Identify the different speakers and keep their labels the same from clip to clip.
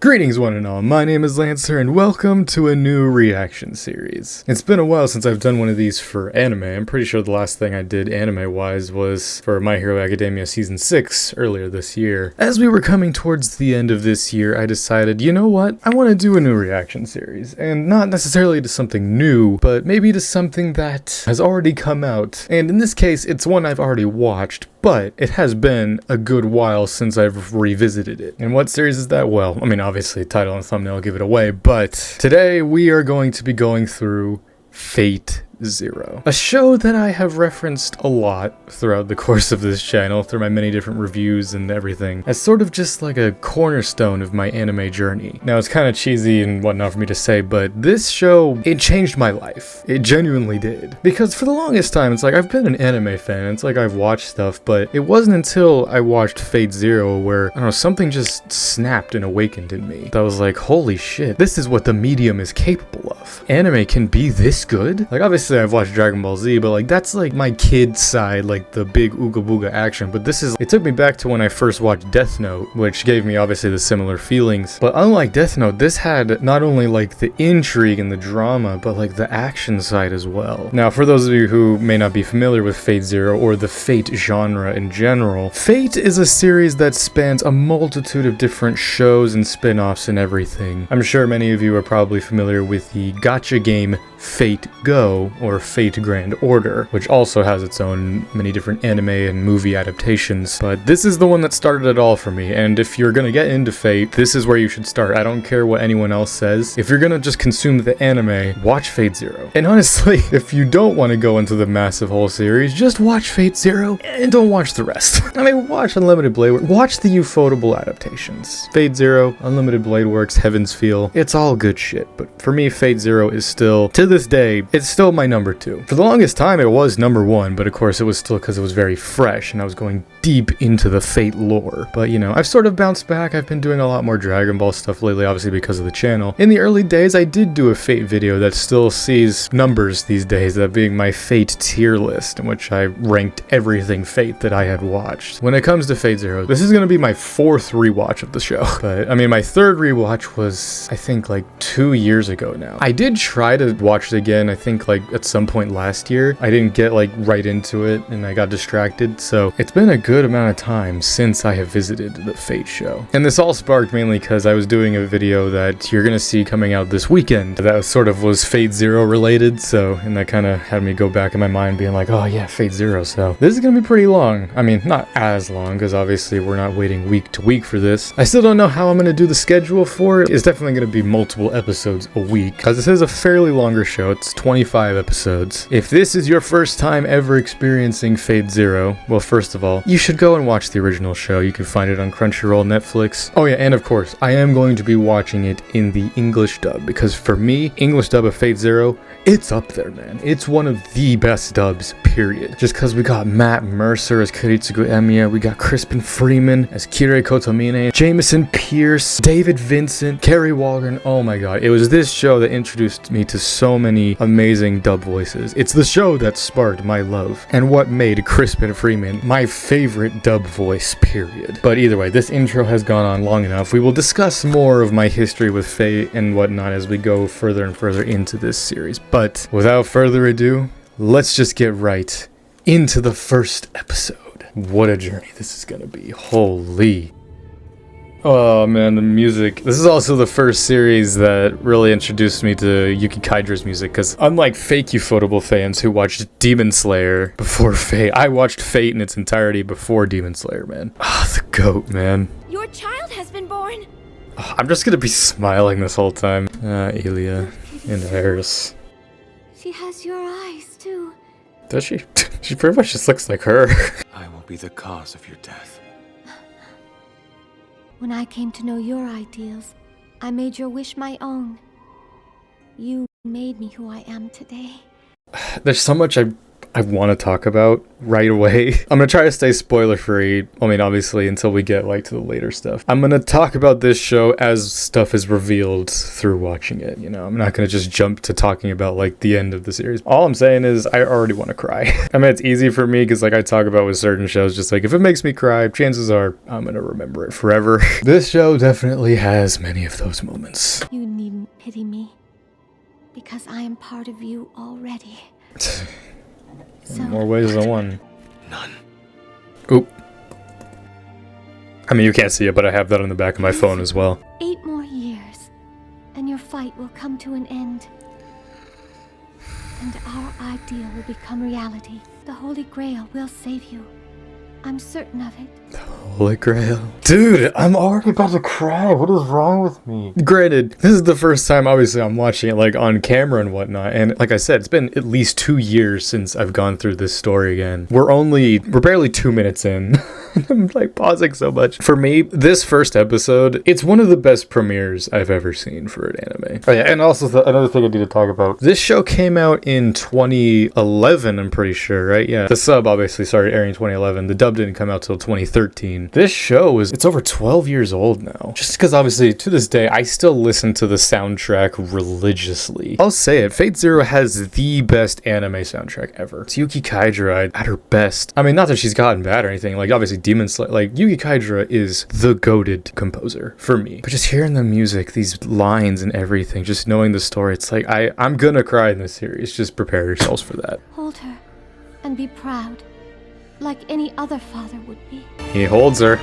Speaker 1: Greetings one and all, my name is Lancer and welcome to a new reaction series. It's been a while since I've done one of these for anime. I'm pretty sure the last thing I did anime-wise was for My Hero Academia Season 6 earlier this year. As we were coming towards the end of this year, I decided, you know what, I want to do a new reaction series. And not necessarily to something new, but maybe to something that has already come out. And in this case, it's one I've already watched, but it has been a good while since I've revisited it. And what series is that? Well, I mean, obviously, title and thumbnail give it away, but today we are going to be going through Fate Zero, a show that I have referenced a lot throughout the course of this channel, through my many different reviews and everything, as sort of just like a cornerstone of my anime journey. Now, it's kind of cheesy and whatnot for me to say, but this show, it changed my life. It genuinely did. Because for the longest time, it's like, I've been an anime fan, it's like I've watched stuff, but it wasn't until I watched Fate Zero where, I don't know, something just snapped and awakened in me. I was like, holy shit, this is what the medium is capable of. Anime can be this good? Like, obviously, I've watched Dragon Ball Z, but like that's like my kid side, like the big ooga booga action. But this is, it took me back to when I first watched Death Note, which gave me obviously the similar feelings. But unlike Death Note, this had not only like the intrigue and the drama, but like the action side as well. Now, for those of you who may not be familiar with Fate Zero or the Fate genre in general, Fate is a series that spans a multitude of different shows and spin-offs and everything. I'm sure many of you are probably familiar with the gacha game Fate Go, or Fate Grand Order, which also has its own many different anime and movie adaptations, but this is the one that started it all for me. And if you're gonna get into Fate, this is where you should start. I don't care what anyone else says. If you're gonna just consume the anime, watch Fate Zero. And honestly, if you don't want to go into the massive whole series, just watch Fate Zero and don't watch the rest. I mean, watch Unlimited Blade Works, watch the Ufotable adaptations. Fate Zero, Unlimited Blade Works, Heaven's Feel, it's all good shit, but for me, Fate Zero is still, to this day, it's still my number 2. For the longest time, it was number 1, but of course it was still because it was very fresh and I was going deep into the Fate lore. But you know, I've sort of bounced back. I've been doing a lot more Dragon Ball stuff lately, obviously because of the channel. In the early days, I did do a Fate video that still sees numbers these days, that being my Fate tier list, in which I ranked everything Fate that I had watched. When it comes to Fate Zero, this is going to be my 4th rewatch of the show. But I mean, my 3rd rewatch was, I think, like 2 years ago now. I did try to watch it again, I think like at some point last year. I didn't get like right into it and I got distracted, so it's been a good amount of time since I have visited the Fate show. And this all sparked mainly because I was doing a video that you're gonna see coming out this weekend that was Fate Zero related, so, and that kind of had me go back in my mind being like, oh yeah, Fate Zero, so this is gonna be pretty long. I mean, not as long, because obviously we're not waiting week to week for this. I still don't know how I'm gonna do the schedule for it. It's definitely gonna be multiple episodes a week, because this is a fairly longer show. It's 25 episodes. If this is your first time ever experiencing Fate Zero, well, first of all, you should go and watch the original show. You can find it on Crunchyroll, Netflix. Oh yeah, and of course, I am going to be watching it in the English dub, because for me, English dub of Fate Zero, it's up there, man. It's one of the best dubs, period. Just because we got Matt Mercer as Kiritsugu Emiya, we got Crispin Freeman as Kirei Kotomine, Jameson Pierce, David Vincent, Kerry Waldron. Oh my god, it was this show that introduced me to so many amazing dub voices. It's the show that sparked my love and what made Crispin Freeman my favorite dub voice, period. But either way, this intro has gone on long enough. We will discuss more of my history with Fate and whatnot as we go further and further into this series. But without further ado, let's just get right into the first episode. What a journey this is gonna be. Holy. Oh man, the music. This is also the first series that really introduced me to Yuki Kaidra's music, because unlike fake Ufotable fans who watched Demon Slayer before Fate, I watched Fate in its entirety before Demon Slayer, man. Ah, the GOAT, man.
Speaker 2: Your child has been born.
Speaker 1: Oh, I'm just gonna be smiling this whole time. Elia and Eris.
Speaker 2: She has your eyes too.
Speaker 1: Does she? She pretty much just looks like her.
Speaker 3: I will be the cause of your death.
Speaker 2: When I came to know your ideals, I made your wish my own. You made me who I am today.
Speaker 1: There's so much I want to talk about right away. I'm going to try to stay spoiler free. I mean, obviously, until we get like to the later stuff. I'm going to talk about this show as stuff is revealed through watching it. You know, I'm not going to just jump to talking about like the end of the series. All I'm saying is I already want to cry. I mean, it's easy for me because like I talk about with certain shows, just like if it makes me cry, chances are I'm going to remember it forever. This show definitely has many of those moments.
Speaker 2: You needn't pity me, because I am part of you already. So,
Speaker 1: In more ways than one.
Speaker 3: None.
Speaker 1: Oop. I mean, you can't see it, but I have that on the back of my phone as well.
Speaker 2: 8 more years, and your fight will come to an end. And our ideal will become reality. The Holy Grail will save you. I'm certain of it.
Speaker 1: Holy Grail. Dude, I'm already about to cry. What is wrong with me? Granted, this is the first time, obviously, I'm watching it, like, on camera and whatnot. And like I said, it's been at least 2 years since I've gone through this story again. We're barely 2 minutes in. I'm, like, pausing so much. For me, this first episode, it's one of the best premieres I've ever seen for an anime. Oh, yeah, and also, another thing I need to talk about. This show came out in 2011, I'm pretty sure, right? Yeah. The sub, obviously, started airing in 2011. The dub didn't come out till 2013. This show it's over 12 years old now. Just because obviously to this day I still listen to the soundtrack religiously. I'll say it, Fate Zero has the best anime soundtrack ever. It's Yuki Kaidra at her best. I mean, not that she's gotten bad or anything, like obviously Demon Slayer, like Yuki Kaidra is the goated composer for me. But just hearing the music, these lines and everything, just knowing the story, it's like I'm gonna cry in this series. Just prepare yourselves for that.
Speaker 2: Hold her and be proud, like any other father would be.
Speaker 1: He holds her.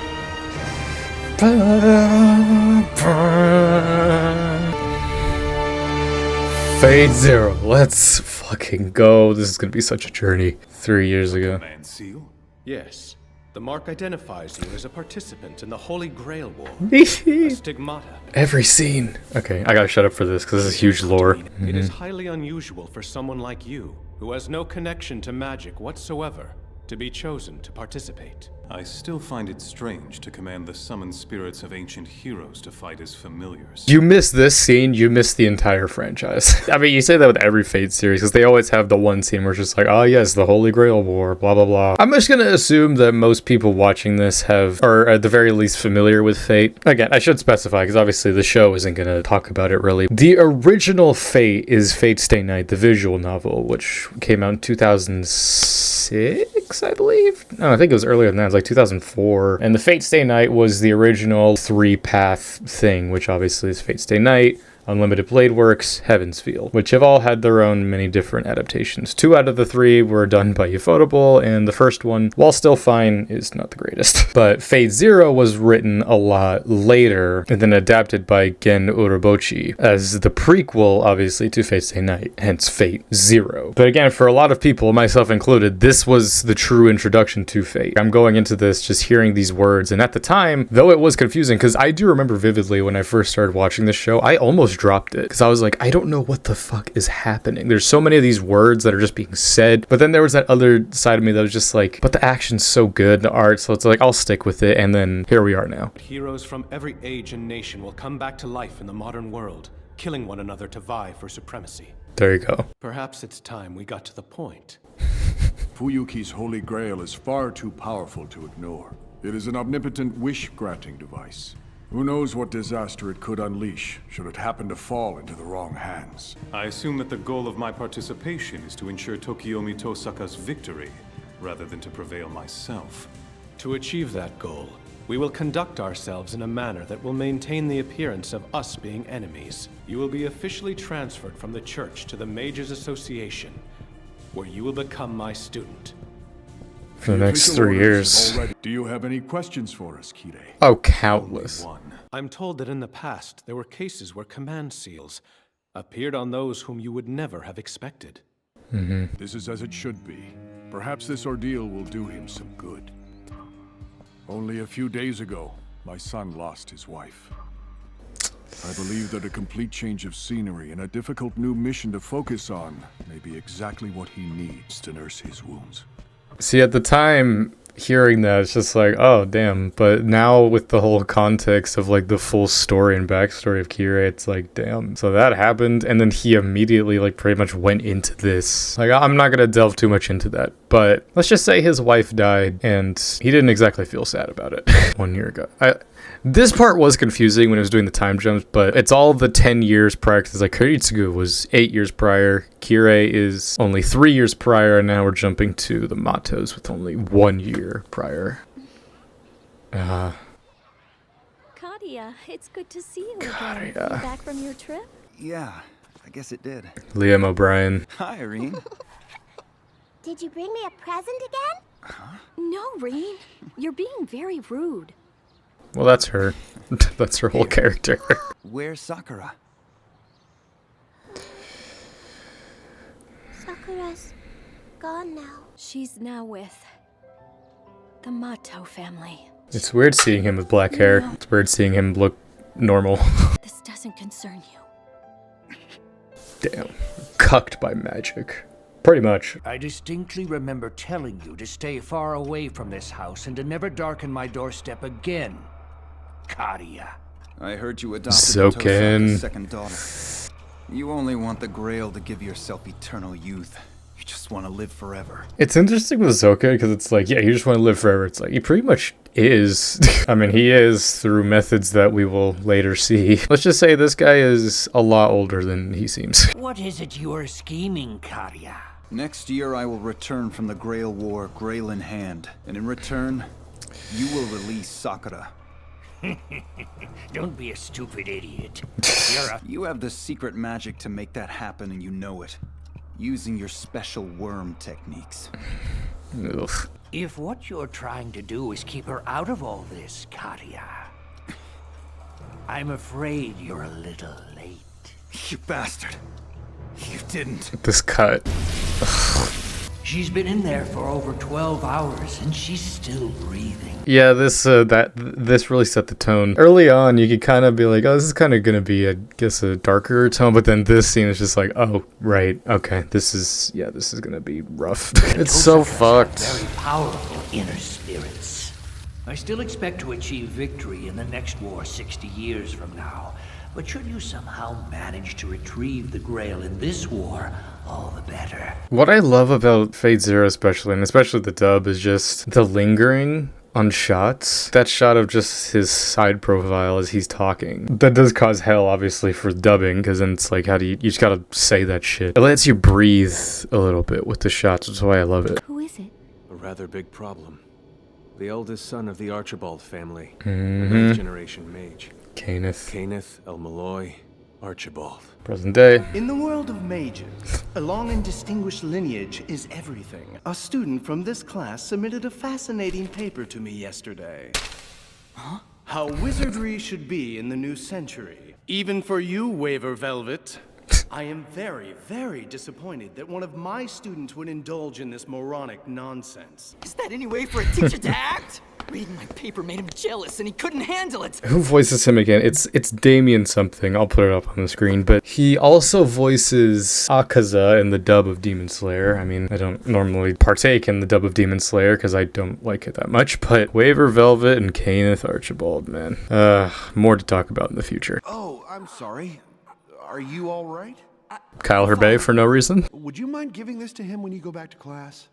Speaker 1: Fate Zero, let's fucking go. This is gonna be such a journey. 3 years ago.
Speaker 4: Command seal?
Speaker 5: Yes. The mark identifies you as a participant in the Holy Grail War. A stigmata.
Speaker 1: Every scene. Okay, I gotta shut up for this because this is huge lore.
Speaker 5: It is highly unusual for someone like you, who has no connection to magic whatsoever, to be chosen to participate.
Speaker 4: I still find it strange to command the summoned spirits of ancient heroes to fight as familiars.
Speaker 1: You miss this scene, you miss the entire franchise. I mean, you say that with every Fate series, because they always have the one scene where it's just like, oh yes, the Holy Grail War, blah blah blah. I'm just gonna assume that most people watching this are at the very least familiar with Fate. Again, I should specify, because obviously the show isn't gonna talk about it really. The original Fate is Fate Stay Night, the visual novel, which came out in 2006, I believe? No, I think it was earlier than that. It was like 2004. And the Fate Stay Night was the original 3-path thing, which obviously is Fate Stay Night, Unlimited Blade Works, Heaven's Feel, which have all had their own many different adaptations. 2 out of the 3 were done by Ufotable, and the first one, while still fine, is not the greatest. But Fate Zero was written a lot later, and then adapted by Gen Urobuchi as the prequel, obviously, to Fate Stay Night, hence Fate Zero. But again, for a lot of people, myself included, this was the true introduction to Fate. I'm going into this just hearing these words, and at the time, though it was confusing, because I do remember vividly when I first started watching this show, I almost dropped it because I was like, I don't know what the fuck is happening. There's so many of these words that are just being said, but then there was that other side of me that was just like, but the action's so good, the art, so it's like, I'll stick with it, and then here we are now.
Speaker 5: Heroes from every age and nation will come back to life in the modern world, killing one another to vie for supremacy.
Speaker 1: There you go.
Speaker 5: Perhaps it's time we got to the point.
Speaker 6: Fuyuki's Holy Grail is far too powerful to ignore. It is an omnipotent wish-granting device. Who knows what disaster it could unleash, should it happen to fall into the wrong hands.
Speaker 4: I assume that the goal of my participation is to ensure Tokiomi Tosaka's victory, rather than to prevail myself.
Speaker 5: To achieve that goal, we will conduct ourselves in a manner that will maintain the appearance of us being enemies. You will be officially transferred from the church to the Mages Association, where you will become my student.
Speaker 1: For the next 3 years.
Speaker 6: Already. Do you have any questions for us, Kire?
Speaker 1: Oh, countless.
Speaker 4: One.
Speaker 5: I'm told that in the past, there were cases where command seals appeared on those whom you would never have expected.
Speaker 6: This is as it should be. Perhaps this ordeal will do him some good. Only a few days ago, my son lost his wife. I believe that a complete change of scenery and a difficult new mission to focus on may be exactly what he needs to nurse his wounds.
Speaker 1: See, at the time, hearing that, it's just like, oh, damn. But now with the whole context of like the full story and backstory of Kirei, it's like, damn. So that happened, and then he immediately like pretty much went into this. Like, I'm not gonna delve too much into that, but let's just say his wife died, and he didn't exactly feel sad about it 1 year ago. This part was confusing when it was doing the time jumps, but it's all the 10 years prior, because like Koritsugu was 8 years prior, Kirei is only 3 years prior, and now we're jumping to the Matos with only 1 year prior.
Speaker 2: Kadia, it's good to see you again.
Speaker 1: Kadia.
Speaker 2: You back from your trip?
Speaker 7: Yeah, I guess it did.
Speaker 1: Liam O'Brien.
Speaker 7: Hi, Irene.
Speaker 2: Did you bring me a present again? Huh? No, Reen. You're being very rude.
Speaker 1: Well, that's her. That's her whole character.
Speaker 7: Where's Sakura?
Speaker 2: Sakura's gone now. She's now with the Mato family.
Speaker 1: It's weird seeing him with black hair. It's weird seeing him look normal.
Speaker 2: This doesn't concern you.
Speaker 1: Damn. Cucked by magic. Pretty much.
Speaker 8: I distinctly remember telling you to stay far away from this house and to never darken my doorstep again, Kadia.
Speaker 7: I heard you adopted
Speaker 1: Soken.
Speaker 7: Tosaka's second daughter. You only want the Grail to give yourself eternal youth. You just want to live forever.
Speaker 1: It's interesting with Ahsoka because it's like, yeah, you just want to live forever. It's like, he pretty much is. I mean, he is through methods that we will later see. Let's just say this guy is a lot older than he seems.
Speaker 8: What is it you are scheming, Kadia?
Speaker 7: Next year I will return from the Grail War, Grail in hand. And in return, you will release Sakura.
Speaker 8: Don't be a stupid idiot.
Speaker 7: You have the secret magic to make that happen, and you know it. Using your special worm techniques.
Speaker 1: Ugh.
Speaker 8: If what you're trying to do is keep her out of all this, Kadia, I'm afraid you're a little late.
Speaker 7: You bastard. You didn't.
Speaker 1: This cut.
Speaker 8: She's been in there for over 12 hours, and she's still breathing.
Speaker 1: Yeah, this really set the tone. Early on, you could kind of be like, oh, this is kind of going to be, I guess, a darker tone, but then this scene is just like, oh, right, okay, this is going to be rough. It's so fucked.
Speaker 8: Very powerful inner spirits. I still expect to achieve victory in the next war 60 years from now. But should you somehow manage to retrieve the Grail in this war, all the better.
Speaker 1: What I love about Fate Zero especially, and especially the dub, is just the lingering on shots. That shot of just his side profile as he's talking. That does cause hell, obviously, for dubbing, because then it's like, how do you just gotta say that shit. It lets you breathe a little bit with the shots, that's why I love it.
Speaker 2: Who is it?
Speaker 5: A rather big problem. The eldest son of the Archibald family.
Speaker 1: Mm-hmm.
Speaker 5: A 9th generation mage.
Speaker 1: Cainith,
Speaker 5: El Malloy, Archibald.
Speaker 1: present day.
Speaker 9: In the world of mages, a long and distinguished lineage is everything. A student from this class submitted a fascinating paper to me yesterday. Huh? How wizardry should be in the new century. Even for you, Waver Velvet. I am very, very disappointed that one of my students would indulge in this moronic nonsense.
Speaker 10: Is that any way for a teacher to act? Reading my paper made him jealous and he couldn't handle it.
Speaker 1: Who voices him again? It's Damien something. I'll put it up on the screen. But he also voices Akaza in the dub of Demon Slayer. I mean, I don't normally partake in the dub of Demon Slayer because I don't like it that much. But Waver Velvet and Cainith Archibald, man. More to talk about in the future.
Speaker 11: Oh, I'm sorry. Are you all right?
Speaker 1: Kyle Herbay for no reason.
Speaker 11: Would you mind giving this to him when you go back to class?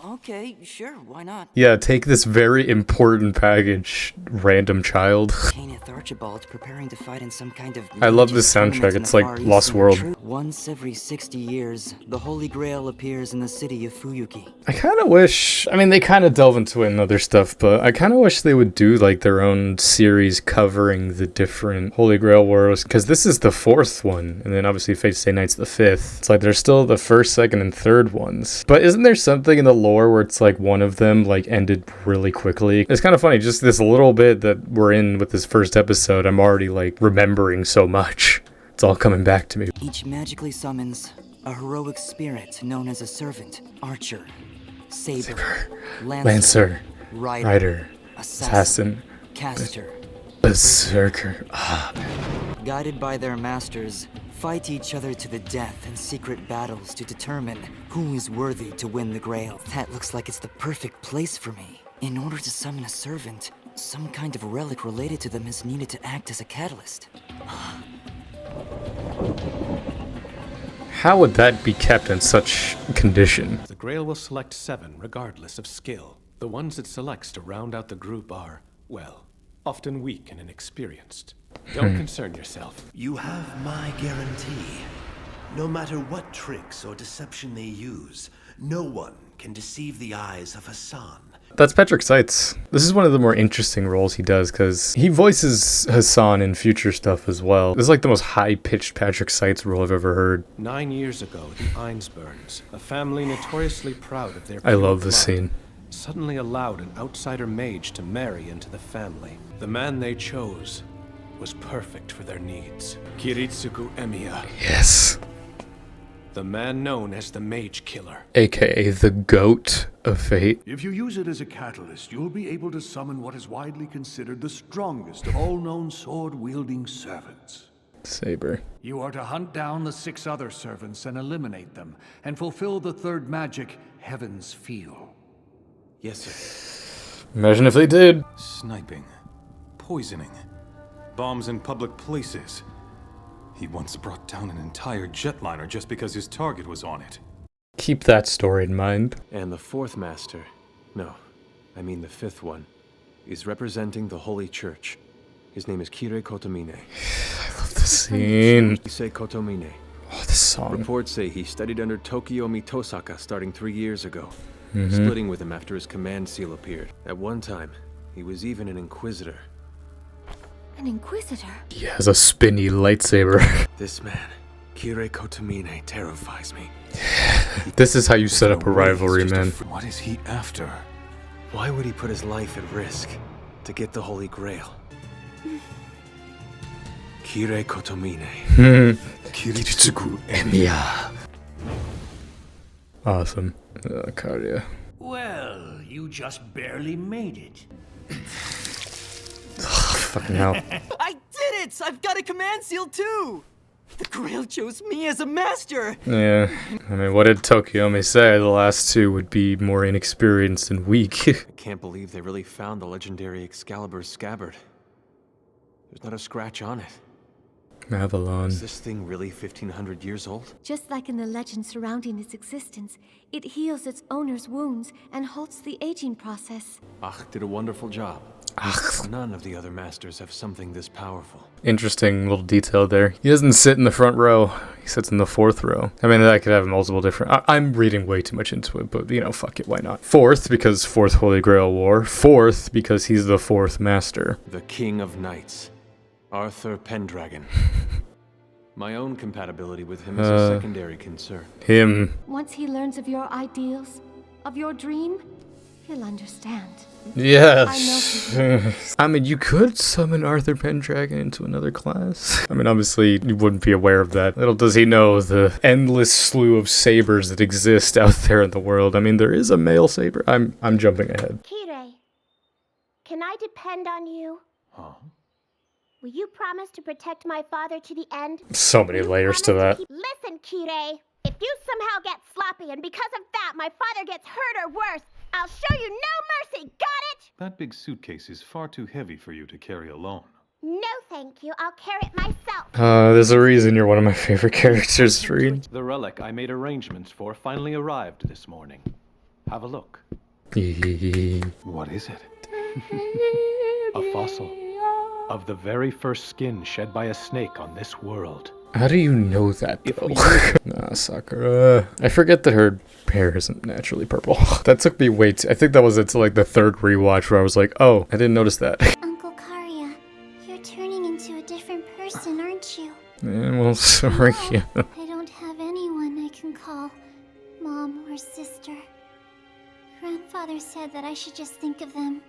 Speaker 10: Okay, sure, why not?
Speaker 1: Yeah, take this very important package, random child.
Speaker 10: Cainith Archibald's preparing to fight in some kind of...
Speaker 1: I love this soundtrack, it's like Lost World.
Speaker 10: Once every 60 years, the Holy Grail appears in the city of Fuyuki.
Speaker 1: I kind of wish, I mean, they kind of delve into it and other stuff, but I kind of wish they would do like their own series covering the different Holy Grail wars, because this is the 4th one, and then obviously Fate Stay Night's the 5th. It's like there's still the 1st, 2nd, and 3rd ones. But isn't there something in the lore where it's like one of them like ended really quickly? It's kind of funny, just this little bit that we're in with this first episode, I'm already like remembering so much. It's all coming back to me.
Speaker 10: Each magically summons a heroic spirit known as a servant, archer, saber,
Speaker 1: Lancer, rider, assassin,
Speaker 10: caster,
Speaker 1: berserker.
Speaker 10: guided by their masters, fight each other to the death in secret battles to determine who is worthy to win the Grail. That looks like it's the perfect place for me. In order to summon a servant, some kind of relic related to them is needed to act as a catalyst.
Speaker 1: How would that be kept in such condition?
Speaker 5: The Grail will select 7 regardless of skill. The ones it selects to round out the group are, well, often weak and inexperienced. Don't concern yourself.
Speaker 12: You have my guarantee. No matter what tricks or deception they use, no one can deceive the eyes of Hassan.
Speaker 1: That's Patrick Seitz. This is one of the more interesting roles he does because he voices Hassan in future stuff as well. This is like the most high-pitched Patrick Seitz role I've ever heard.
Speaker 5: 9 years ago, the Einsburns, a family notoriously proud of their
Speaker 1: I love
Speaker 5: pure
Speaker 1: this
Speaker 5: blood,
Speaker 1: scene.
Speaker 5: suddenly allowed an outsider mage to marry into the family. The man they chose was perfect for their needs. Kiritsugu Emiya.
Speaker 1: Yes.
Speaker 5: The man known as the Mage Killer.
Speaker 1: AKA the GOAT of Fate.
Speaker 6: If you use it as a catalyst, you'll be able to summon what is widely considered the strongest of all known sword-wielding servants.
Speaker 1: Saber.
Speaker 6: You are to hunt down the 6 other servants and eliminate them, and fulfill the 3rd magic, Heaven's Feel.
Speaker 3: Yes, sir.
Speaker 1: Imagine if they did.
Speaker 4: Sniping. Poisoning. Bombs in public places. He once brought down an entire jetliner just because his target was on it.
Speaker 1: Keep that story in mind.
Speaker 3: And the 4th master, no, I mean the 5th one, is representing the Holy Church. His name is Kirei Kotomine.
Speaker 1: I love this scene.
Speaker 3: Say Kotomine.
Speaker 1: Oh, this song.
Speaker 3: Reports say he studied under Tokiomi Tosaka starting 3 years ago, splitting with him after his command seal appeared. At one time, he was even an inquisitor.
Speaker 2: An inquisitor?
Speaker 1: He has a spinny lightsaber.
Speaker 3: This man, Kirei Kotomine, terrifies me.
Speaker 1: This is how you set up a rivalry, man.
Speaker 4: What is he after?
Speaker 3: Why would he put his life at risk to get the Holy Grail? Kirei Kotomine.
Speaker 1: Kiritsugu Emiya. Awesome. Karya.
Speaker 8: Well, you just barely made it.
Speaker 1: Fucking hell.
Speaker 10: I did it! I've got a command seal too! The Grail chose me as a master!
Speaker 1: Yeah. I mean, what did Tokiomi say? The last 2 would be more inexperienced and weak.
Speaker 3: I can't believe they really found the legendary Excalibur's scabbard. There's not a scratch on it.
Speaker 1: Avalon.
Speaker 3: Is this thing really 1,500 years old?
Speaker 2: Just like in the legend surrounding its existence, it heals its owner's wounds and halts the aging process.
Speaker 3: Ach did a wonderful job. None of the other masters have something this powerful.
Speaker 1: Interesting little detail there. He doesn't sit in the front row. He sits in the 4th row. I mean, that could have multiple different... I'm reading way too much into it, but, you know, fuck it, why not? 4th, because 4th Holy Grail War. 4th, because he's the 4th master.
Speaker 3: The King of Knights. Arthur Pendragon. My own compatibility with him is a secondary concern.
Speaker 1: Him.
Speaker 2: Once he learns of your ideals, of your dream, he'll understand.
Speaker 1: Yes. I mean, you could summon Arthur Pendragon into another class. I mean, obviously, you wouldn't be aware of that. Little does he know the endless slew of sabers that exist out there in the world. I mean, there is a male saber. I'm jumping ahead.
Speaker 13: Kirei, can I depend on you?
Speaker 4: Huh?
Speaker 13: Will you promise to protect my father to the end?
Speaker 1: So many layers to that.
Speaker 13: Listen, Kirei. If you somehow get sloppy and because of that my father gets hurt or worse, I'll show you no mercy, got it?
Speaker 4: That big suitcase is far too heavy for you to carry alone.
Speaker 13: No, thank you. I'll carry it myself.
Speaker 1: There's a reason you're one of my favorite characters, Reed.
Speaker 5: The relic I made arrangements for finally arrived this morning. Have a look.
Speaker 4: What is it?
Speaker 5: A fossil of the very first skin shed by a snake on this world.
Speaker 1: How do you know that, though? Nah, Sakura. I forget that her hair isn't naturally purple. That took me way too... I think that was until like the 3rd rewatch where I was like, oh, I didn't notice that.
Speaker 13: Uncle Karya, you're turning into a different person, aren't you?
Speaker 1: Yeah, well, sorry.
Speaker 13: No, I don't have anyone I can call mom or sister. Grandfather said that I should just think of them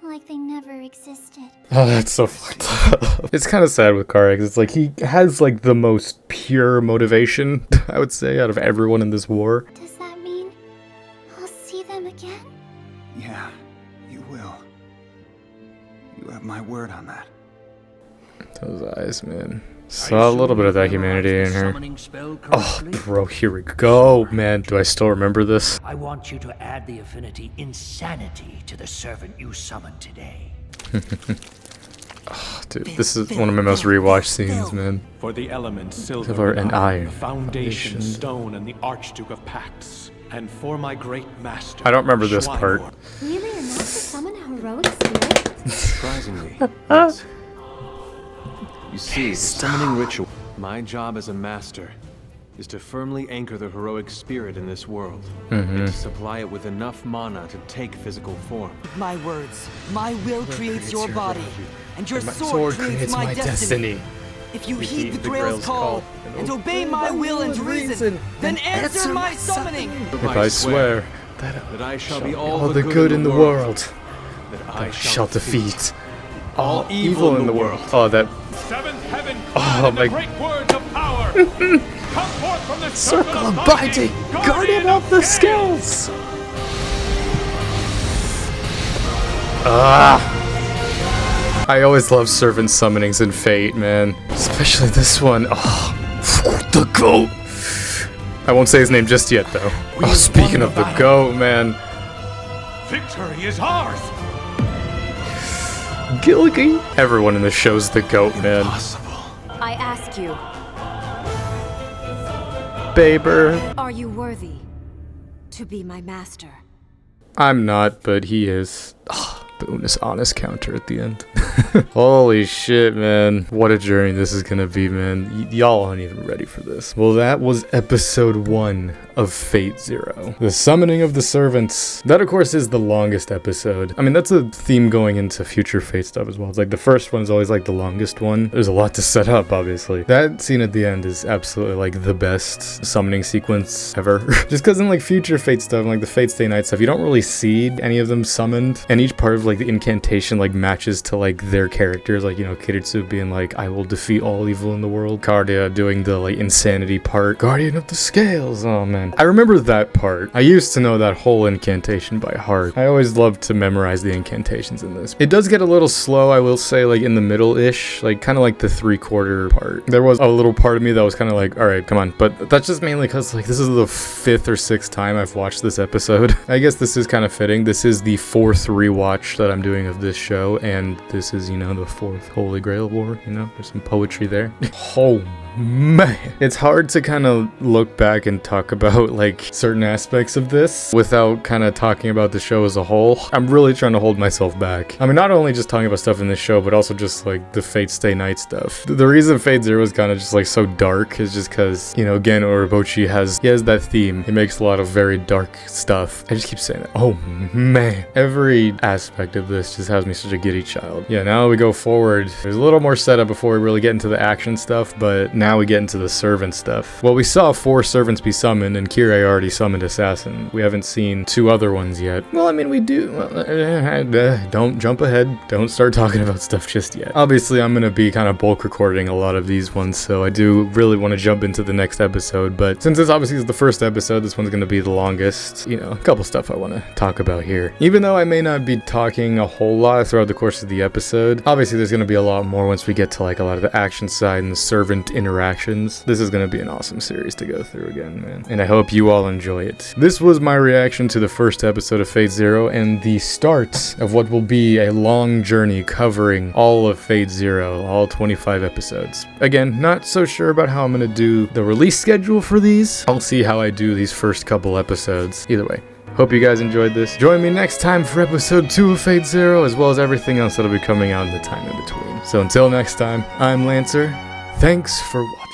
Speaker 13: like they never existed.
Speaker 1: Oh, that's so fucked up. It's kind of sad with Karya, 'cause it's like he has like the most pure motivation, I would say, out of everyone in this war.
Speaker 13: Does that mean I'll see them again?
Speaker 7: Yeah, you will. You have my word on that.
Speaker 1: Those eyes, man. Saw a little bit of that humanity in her. Oh, bro, here we go, man. Do I still remember this?
Speaker 8: I want you to add the affinity insanity to the servant you summoned today.
Speaker 1: Oh, dude, this is one of my most rewatched scenes, man.
Speaker 5: For the elements, silver
Speaker 1: Silver and iron.
Speaker 5: the foundation stone and the Archduke of Pax. And for my great master,
Speaker 1: I don't remember this part.
Speaker 2: Really enough to summon a heroic spirit?
Speaker 3: Surprisingly, yes. You see, the summoning ritual. My job as a master is to firmly anchor the heroic spirit in this world, and to supply it with enough mana to take physical form.
Speaker 10: My words, my will creates your body, and your
Speaker 1: my
Speaker 10: sword creates my destiny. If you heed the Grail's call and obey my will and reason, then answer my summoning.
Speaker 1: If I swear
Speaker 3: that I shall be all
Speaker 1: the good in the world, that I shall defeat all evil in the world. Oh, that.
Speaker 5: Seventh heaven,
Speaker 1: Oh my.
Speaker 5: great words of power. Come forth from the
Speaker 1: Circle of binding, guardian of the scales. I always love servant summonings in Fate, man. Especially this one. Oh, the goat. I won't say his name just yet, though. Oh, speaking of the goat, man.
Speaker 5: Victory is ours.
Speaker 1: Gilligan. Everyone in the show's the goat, man.
Speaker 2: I ask you,
Speaker 1: Baber.
Speaker 2: are you worthy to be my master?
Speaker 1: I'm not, but he is. Oh, bonus honest counter at the end. Holy shit, man. What a journey this is gonna be, man. Y'all aren't even ready for this. Well, that was episode 1 of Fate Zero. The Summoning of the Servants. That, of course, is the longest episode. I mean, that's a theme going into future Fate stuff as well. It's like the first one's always like the longest one. There's a lot to set up, obviously. That scene at the end is absolutely like the best summoning sequence ever. Just because in like future Fate stuff, like the Fate Stay Night stuff, you don't really see any of them summoned. And each part of like the incantation like matches to like their characters. Like, you know, Kiritsu being like, I will defeat all evil in the world. Cardia doing the like insanity part. Guardian of the Scales. Oh man. I remember that part. I used to know that whole incantation by heart. I always loved to memorize the incantations in this. It does get a little slow, I will say, like in the middle-ish, like kind of like the 3/4 part. There was a little part of me that was kind of like, all right, come on. But that's just mainly because like this is the 5th or 6th time I've watched this episode. I guess this is kind of fitting. This is the 4th rewatch that I'm doing of this show, and this is, you know, the 4th Holy Grail War, you know? There's some poetry there. Oh man, it's hard to kind of look back and talk about like certain aspects of this without kind of talking about the show as a whole. I'm really trying to hold myself back. I mean, not only just talking about stuff in this show, but also just like the Fate Stay Night stuff. The reason Fate Zero is kind of just like so dark is just because, you know, again, Orobochi has that theme. He makes a lot of very dark stuff. I just keep saying that. Oh man, every aspect of this just has me such a giddy child. Yeah, now we go forward. There's a little more setup before we really get into the action stuff, but now we get into the servant stuff. Well, we saw 4 servants be summoned, and Kirei already summoned Assassin. We haven't seen 2 other ones yet. Well, I mean, we do. Don't jump ahead. Don't start talking about stuff just yet. Obviously, I'm going to be kind of bulk recording a lot of these ones, so I do really want to jump into the next episode, but since this obviously is the first episode, this one's going to be the longest. You know, a couple stuff I want to talk about here. Even though I may not be talking a whole lot throughout the course of the episode, obviously there's going to be a lot more once we get to like a lot of the action side and the servant interaction. This is going to be an awesome series to go through again, man. And I hope you all enjoy it. This was my reaction to the first episode of Fate Zero and the start of what will be a long journey covering all of Fate Zero, all 25 episodes. Again, not so sure about how I'm going to do the release schedule for these. I'll see how I do these first couple episodes. Either way. Hope you guys enjoyed this. Join me next time for episode 2 of Fate Zero, as well as everything else that'll be coming out in the time in between. So until next time, I'm Lancer. Thanks for watching.